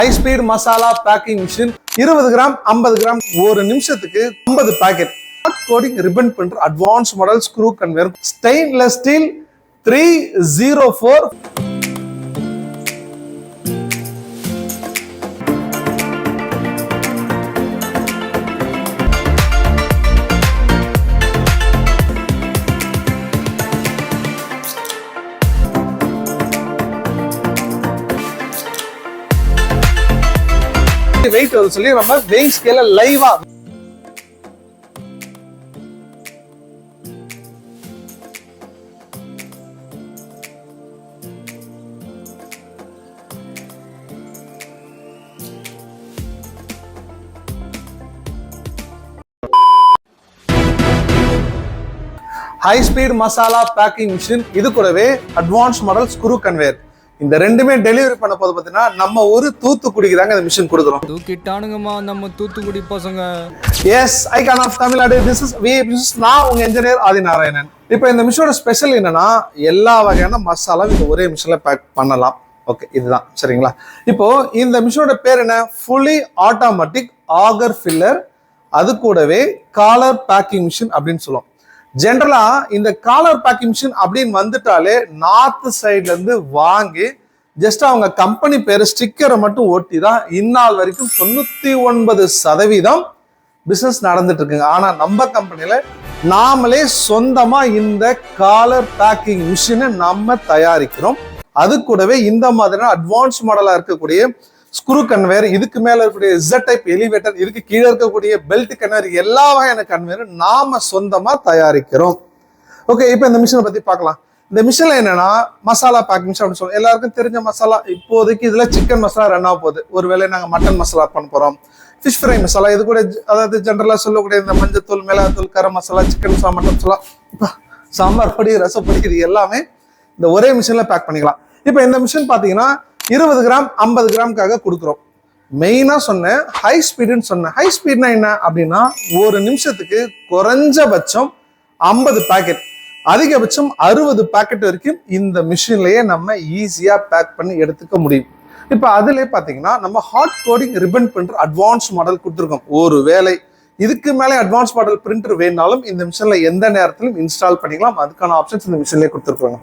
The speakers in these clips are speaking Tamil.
High speed masala packing machine 20 gram 50 gram ஒரு நிமிஷத்துக்கு 50 பாக்கெட். கோடிங் ரிப்பன் பண்ற advance model screw conveyor stainless steel 304. Weight சொல்லி நம்ம வெயிங் ஸ்கேல லைவா high speed masala packing machine, இது கூடவே அட்வான்ஸ் மாடல் ஸ்க்ரூ கன்வேயர். இந்த ரெண்டுமே டெலிவரி பண்ண போது பாத்தீங்கன்னா நம்ம ஒரு தூத்துக்குடிக்கு தாங்க இந்த மிஷின் கொடுக்குறோம். தூக்கிட்டானுங்கம்மா நம்ம தூத்துக்குடி பசங்க. Yes, icon of Tamil Nadu. This is நான் உங்க இன்ஜினியர் ஆதிநாராயணன். இப்போ இந்த மிஷினோட ஸ்பெஷல் என்னன்னா எல்லா வகையான மசாலா இந்த ஒரே மிஷின்ல பேக் பண்ணலாம். ஓகே, இதுதான் சரிங்களா. இப்போ இந்த மிஷினோட பேர் என்ன? ஃபுல்லி ஆட்டோமேட்டிக் ஆகர் ஃபில்லர், அது கூடவே காலர் பேக்கிங் மிஷின் அப்படின்னு சொல்லுவோம். ஜென்ரலா இந்த காலர் பேக்கிங் மிஷின் அப்படின்னு வந்துட்டாலே நார்த் சைட்ல இருந்து வாங்கி ஜஸ்ட் அவங்க கம்பெனி பேரு ஸ்டிக்கரை மட்டும் ஒட்டி தான் இந்நாள் வரைக்கும் 99% பிசினஸ் நடந்துட்டு இருக்குங்க. ஆனா நம்ம கம்பெனில நாமளே சொந்தமா இந்த காலர் பேக்கிங் மிஷினை நம்ம தயாரிக்கிறோம். அது கூடவே இந்த மாதிரியான அட்வான்ஸ் மாடலா இருக்கக்கூடிய ஸ்க்ரூ கன்வேயர், இதுக்கு மேல இருக்கக்கூடிய Z டைப் எலிவேட்டர், இதுக்கு கீழே இருக்கக்கூடிய பெல்ட் கன்வேயர், எல்லா வகையான கன்வேயர் நாம சொந்தமா தயாரிக்கிறோம். ஓகே, இப்போ இந்த மிஷினை பத்தி பார்க்கலாம். இந்த மிஷின்ல என்னன்னா மசாலா பேக்கிங் மிஷின் அப்படின்னு சொல்லுவோம். எல்லாருக்கும் தெரிஞ்ச மசாலா. இப்போதைக்கு இதுல சிக்கன் மசாலா ரன் ஆக போகுது. ஒருவேளை நாங்க மட்டன் மசாலா பண்ண போறோம், ஃபிஷ் ஃப்ரை மசாலா, இது கூட அதாவது ஜென்ரலா சொல்லக்கூடிய இந்த மஞ்சத்தூள், மிளகாத்தூள், கரம் மசாலா, சிக்கன் மசாலா, மட்டன் மசாலா, சாம்பார் பொடி, ரசப்பொடி, இது எல்லாமே இந்த ஒரே மிஷின்ல பேக் பண்ணிக்கலாம். இப்போ இந்த மிஷின் பாத்தீங்கன்னா 20 கிராம் 50 கிராம்காக கொடுக்குறோம். மெயினா சொன்னேன் ஹை ஸ்பீடுன்னு சொன்னேன். ஹை ஸ்பீட்னா என்ன அப்படின்னா ஒரு நிமிஷத்துக்கு குறைஞ்சபட்சம் 50 பாக்கெட், அதிகபட்சம் 60 பாக்கெட் வரைக்கும் இந்த மிஷின்லயே நம்ம ஈஸியா பேக் பண்ணி எடுத்துக்க முடியும். இப்ப அதுல பாத்தீங்கன்னா நம்ம ஹாட் கோடிங் ரிப்பன் பண்ற அட்வான்ஸ் மாடல் கொடுத்துருக்கோம். ஒரு வேலை இதுக்கு மேலே அட்வான்ஸ் மாடல் பிரிண்டர் வேணாலும் இந்த மிஷின்ல எந்த நேரத்திலும் இன்ஸ்டால் பண்ணிக்கலாம். அதுக்கான ஆப்ஷன்ஸ் இந்த மிஷின்லயே கொடுத்துருக்காங்க.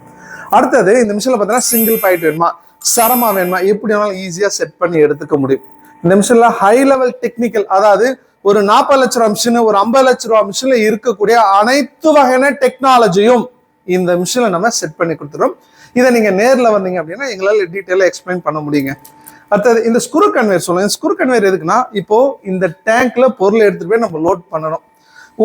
அடுத்தது இந்த மிஷின்ல பாத்தீங்கன்னா சிங்கிள் பாக்கெட் வேணுமா, சரமா வேணுமா, எப்படி வேணாலும் ஈஸியா செட் பண்ணி எடுத்துக்க முடியும். இந்த மிஷின்ல ஹை லெவல் டெக்னிக்கல், அதாவது ஒரு 40 லட்ச ரூபா மிஷின், ஒரு 50 லட்ச ரூபா மிஷின்ல இருக்கக்கூடிய அனைத்து வகையான டெக்னாலஜியும் இந்த மிஷின்ல நம்ம செட் பண்ணி கொடுத்துறோம். இதை நீங்க நேர்ல வந்தீங்க அப்படின்னா எங்களால டீட்டெயிலா எக்ஸ்பிளைன் பண்ண முடியுங்க. அடுத்தது இந்த ஸ்க்ரூ கன்வேயர் சொல்லுங்க. ஸ்க்ரூ கன்வேயர் எதுக்குன்னா இப்போ இந்த டேங்க்ல பொருள் எடுத்துட்டு போய் நம்ம லோட் பண்ணணும்.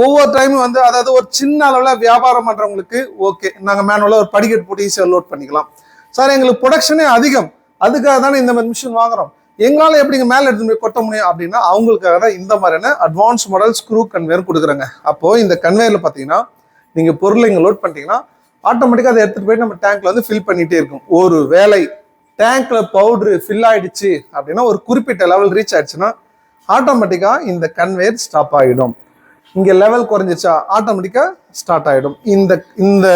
ஒவ்வொரு டைமும் அதாவது ஒரு சின்ன அளவுல வியாபாரம் பண்றவங்களுக்கு ஓகே, நாங்க மேனுவலா ஒரு படிக்கட்டு போட்டு ஈஸியா லோட் பண்ணிக்கலாம். சார் எங்களுக்கு ப்ரொடக்ஷனே அதிகம், அதுக்காக தானே இந்த மாதிரி மிஷின் வாங்குறோம், எங்களால எப்படிங்க மேல எடுத்து போய் கொட்ட முடியும் அப்படின்னா அவங்களுக்காக தான் இந்த மாதிரியான அட்வான்ஸ் மாடல் ஸ்க்ரூ கன்வேயர் கொடுக்குறாங்க. அப்போ இந்த கன்வேயர்ல பாத்தீங்கன்னா நீங்க பொருளை இங்க லோட் பண்ணிட்டீங்கன்னா ஆட்டோமேட்டிக்கா அதை எடுத்துட்டு போய் நம்ம டேங்க்ல வந்து ஃபில் பண்ணிட்டே இருக்கும். ஒரு வேலை டேங்க்ல பவுடர் ஃபில் ஆயிடுச்சு அப்படின்னா ஒரு குறிப்பிட்ட லெவல் ரீச் ஆயிடுச்சுன்னா ஆட்டோமேட்டிக்கா இந்த கன்வேயர் ஸ்டாப் ஆகிடும். இங்க லெவல் குறைஞ்சிச்சா ஆட்டோமேட்டிக்கா ஸ்டார்ட் ஆயிடும். இந்த இந்த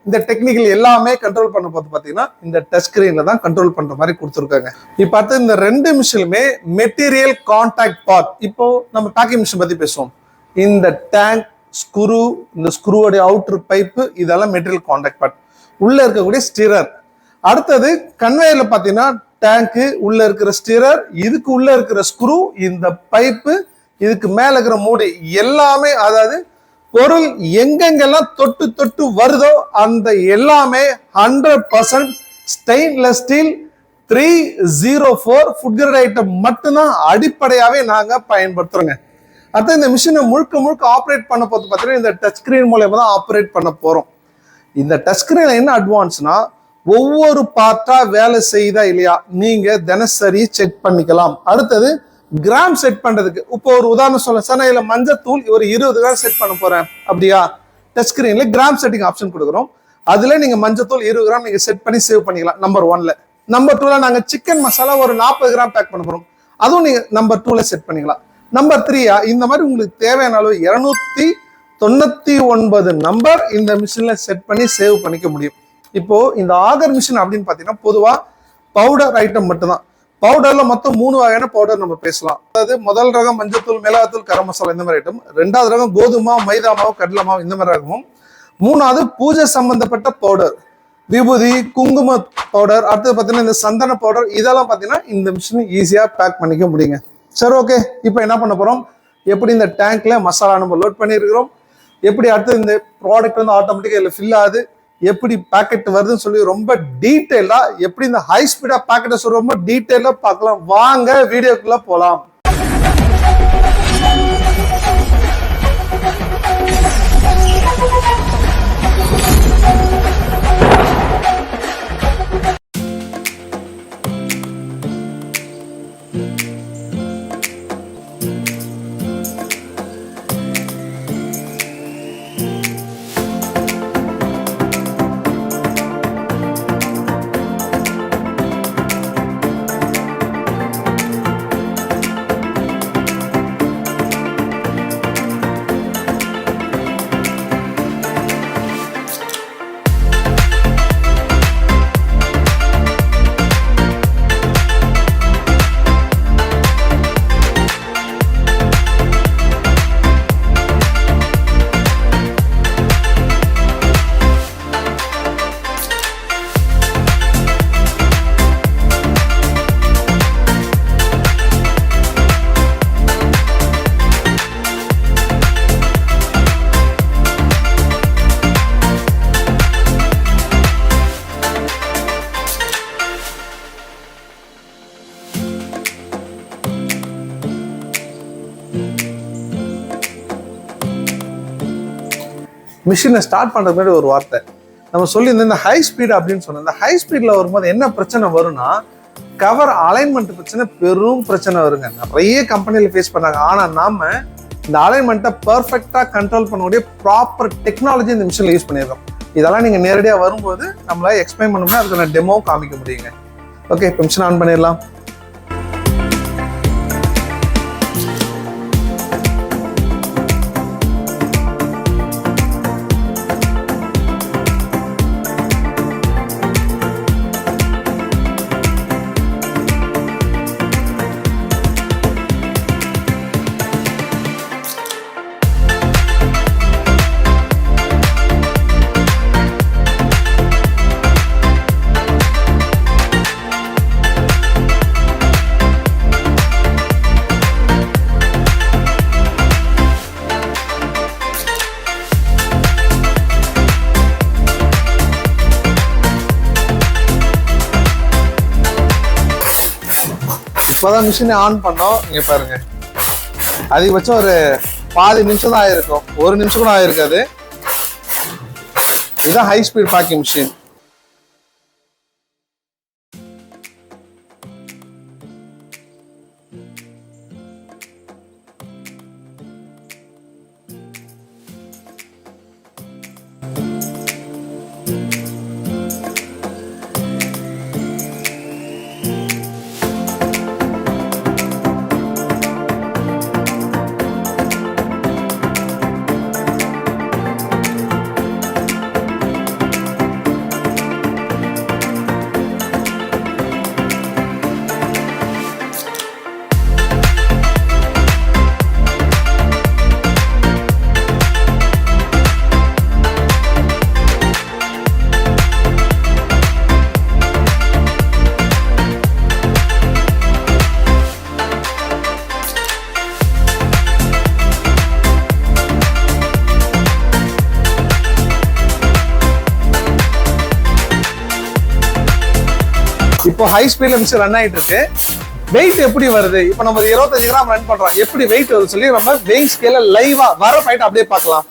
இந்த டெக்னிக்கல் எல்லாமே கண்ட்ரோல் பண்ண போது பாத்தீங்கன்னா இந்த டச் ஸ்கிரீன்ல தான் கண்ட்ரோல் பண்ற மாதிரி கொடுத்துருக்காங்க. இப்ப பார்த்து இந்த ரெண்டு மிஷினுமே மெட்டீரியல் கான்டாக்ட் பார்ட். இப்போ நம்ம பேக்கிங் மிஷின் பத்தி பேசுவோம். இந்த டேங்க், ஸ்க்ரூ, இந்த ஸ்க்ரூவோடைய அவுட்டர் பைப்பு, இதெல்லாம் மெட்டீரியல் கான்டாக்ட் பார்ட். உள்ள இருக்கக்கூடிய ஸ்டிரர். அடுத்தது கன்வேயர்ல பாத்தீங்கன்னா டேங்க் உள்ள இருக்கிற ஸ்டிரர், இதுக்கு உள்ள இருக்கிற ஸ்க்ரூ, இந்த பைப்பு, இதுக்கு மேல இருக்கிற மூடி, எல்லாமே அதாவது பொருள் எங்கெங்கெல்லாம் தொட்டு தொட்டு வருதோ அந்த எல்லாமே 100% stainless steel 304 food grade item மட்டும்தான் அடிப்படையாவே நாங்க பயன்படுத்துறோங்க. அதான் இந்த மிஷினை முழுக்க முழுக்க ஆப்ரேட் பண்ண போது பார்த்தீங்கன்னா இந்த டச் ஸ்கிரீன் மூலமா தான் ஆப்ரேட் பண்ண போறோம். இந்த டச் ஸ்கிரீன்ல என்ன அட்வான்ஸ்னா ஒவ்வொரு பார்ட்டா வேலை செய்யுதா இல்லையா நீங்க தினசரி செக் பண்ணிக்கலாம். அடுத்தது கிராம் செட் பண்றதுக்கு இப்போ ஒரு உதாரணம் சொல்ல சார், இதுல மஞ்சத்தூள் ஒரு 20 கிராம் செட் பண்ண போறேன் அப்படியா, டச் ஸ்கிரீன்ல கிராம் செட்டிங் ஆப்ஷன் கொடுக்குறோம். அதுல நீங்க மஞ்சத்தூள் 20 கிராம் நீங்க செட் பண்ணி சேவ் பண்ணிக்கலாம். நம்பர் 1ல. நம்பர் 2ல நாங்க சிக்கன் மசாலா ஒரு 40 கிராம் பேக் பண்ண போறோம், அதுவும் நீங்க நம்பர் 2ல செட் பண்ணிக்கலாம். நம்பர் 3 இந்த மாதிரி உங்களுக்கு தேவையான அளவு 299 நம்பர் இந்த மிஷின்ல செட் பண்ணி சேவ் பண்ணிக்க முடியும். இப்போ இந்த ஆகர் மிஷின் அப்படின்னு பாத்தீங்கன்னா பொதுவா பவுடர் ஐட்டம் மட்டும்தான். பவுடர்ல மொத்தம் 3 வகையான பவுடர் நம்ம பேசலாம். அதாவது முதல் ரகம் மஞ்சத்தூள், மிளகாத்தூள், கரம் மசாலா இந்த மாதிரி ஐட்டம். 2வது ரகம் கோதுமை, மைதா மாவு, கடலை மாவு இந்த மாதிரி ரகமும். 3வது பூஜை சம்பந்தப்பட்ட பவுடர், விபூதி, குங்கும பவுடர், அடுத்தது பார்த்தீங்கன்னா இந்த சந்தன பவுடர். இதெல்லாம் பார்த்தீங்கன்னா இந்த மிஷின் ஈஸியா பேக் பண்ணிக்க முடியுங்க. சரி, ஓகே. இப்போ என்ன பண்ண போறோம், எப்படி இந்த டேங்க்ல மசாலா நம்ம லோட் பண்ணியிருக்கிறோம், எப்படி அடுத்து இந்த ப்ராடக்ட் வந்து ஆட்டோமேட்டிக்கா இதில் ஃபில் ஆகுது, எப்படி பேக்கெட் வருதுன்னு சொல்லி ரொம்ப டீட்டெயிலா, எப்படி இந்த ஹை ஸ்பீடா பேக்கெட்டை சொல்லி ரொம்ப டீட்டெயிலா பார்க்கலாம். வாங்க வீடியோக்குள்ள போலாம். மிஷினை ஸ்டார்ட் பண்றது மாதிரி ஒரு வார்த்தை நம்ம சொல்லியிருந்தோம், இந்த ஹை ஸ்பீட் அப்படின்னு சொன்னோம். இந்த ஹை ஸ்பீட்ல வரும்போது என்ன பிரச்சனை வரும்னா, கவர் அலைன்மெண்ட் பிரச்சனை, பெரும் பிரச்சனை வருங்க. நிறைய கம்பெனில ஃபேஸ் பண்ணாங்க. ஆனா நாம இந்த அலைன்மெண்ட்டை பர்ஃபெக்டா கண்ட்ரோல் பண்ணக்கூடிய ப்ராப்பர் டெக்னாலஜி இந்த மிஷின்ல யூஸ் பண்ணியிருக்கோம். இதெல்லாம் நீங்க நேரடியா வரும்போது நம்மளால எக்ஸ்பிளைன் பண்ணோம்னா அதுக்கு நான் டெமோ காமிக்க முடியுங்க. ஓகே, இப்போ மிஷின் ஆன் பண்ணிடலாம். இப்போதான் மிஷினை ஆன் பண்ணோம். இங்க பாருங்க, அதிகபட்சம் ஒரு பாதி நிமிஷம் தான் ஆயிருக்கும், 1 நிமிஷம் கூட ஆயிருக்காது. இதுதான் ஹை ஸ்பீட் பேக்கிங் மிஷின். இப்போ ஹை ஸ்பீட்ல மிஷின் ரன் ஆயிட்டு இருக்கு. வெயிட் எப்படி வருது, இப்போ நம்ம 25 கிராம் ரன் பண்றோம், எப்படி வெயிட் வருது சொல்லி நம்ம வெயிங் ஸ்கேல லைவா வர பாயிண்ட் அப்படியே பார்க்கலாம்.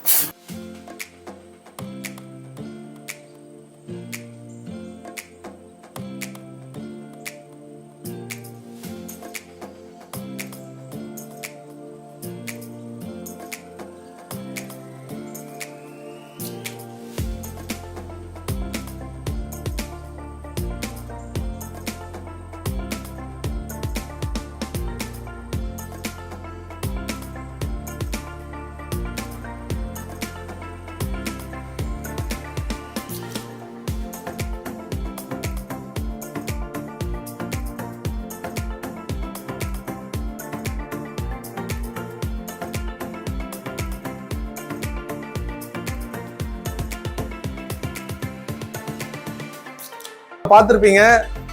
பார்த்துருப்பீங்க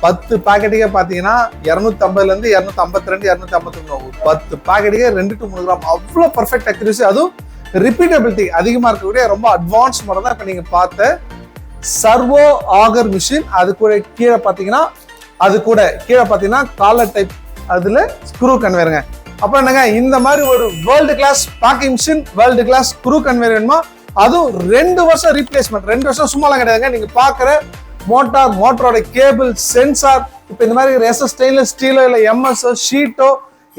10 பாக்கெட்டுக்கே பார்த்தீங்கன்னா 250ல இருந்து 252 251 10 பாக்கெட்டுக்கே 2 to 3 கிராம் அவ்வளோ பர்ஃபெக்ட் அக்யூரசி. அதுவும் ரிப்பீட்டபிலிட்டி அதிகமாக இருக்கக்கூடிய ரொம்ப அட்வான்ஸ் மாடல் தான் இப்போ நீங்கள் பார்த்த சர்வோ ஆகர் மிஷின். அது கூட கீழே பார்த்தீங்கன்னா காலர் டைப் அதில் ஸ்க்ரூ கன்வேருங்க. அப்போ என்னங்க, இந்த மாதிரி ஒரு world class packing machine, world class screw conveyor வேணுமா? அதுவும் 2 வருஷம் ரீப்ளேஸ்மெண்ட். 2 வருஷம் சும்மாலாம் கிடையாதுங்க. நீங்க பாக்குற மோட்டரோட கேபிள், சென்சார், இப்போ இந்த மாதிரி எஸ்எஸ் ஸ்டெயின்லெஸ் ஸ்டீலோ இல்லை MS Shito,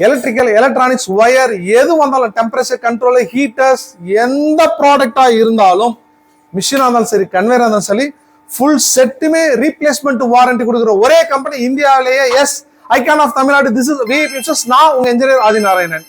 electrical electronics wire எது வந்தாலும், டெம்பரேச்சர் கண்ட்ரோல், ஹீட்டர்ஸ், எந்த ப்ராடக்டா இருந்தாலும், மிஷினா இருந்தாலும் சரி, கன்வேரா இருந்தாலும் சரி, ஃபுல் செட்டுமே ரீப்ளேஸ்மெண்ட் வாரண்டி கொடுக்குற ஒரே கம்பெனி இந்தியாவிலேயே. Yes, icon of Tamil Nadu. This is நான் உங்க இன்ஜினியர் ஆதிநாராயணன்.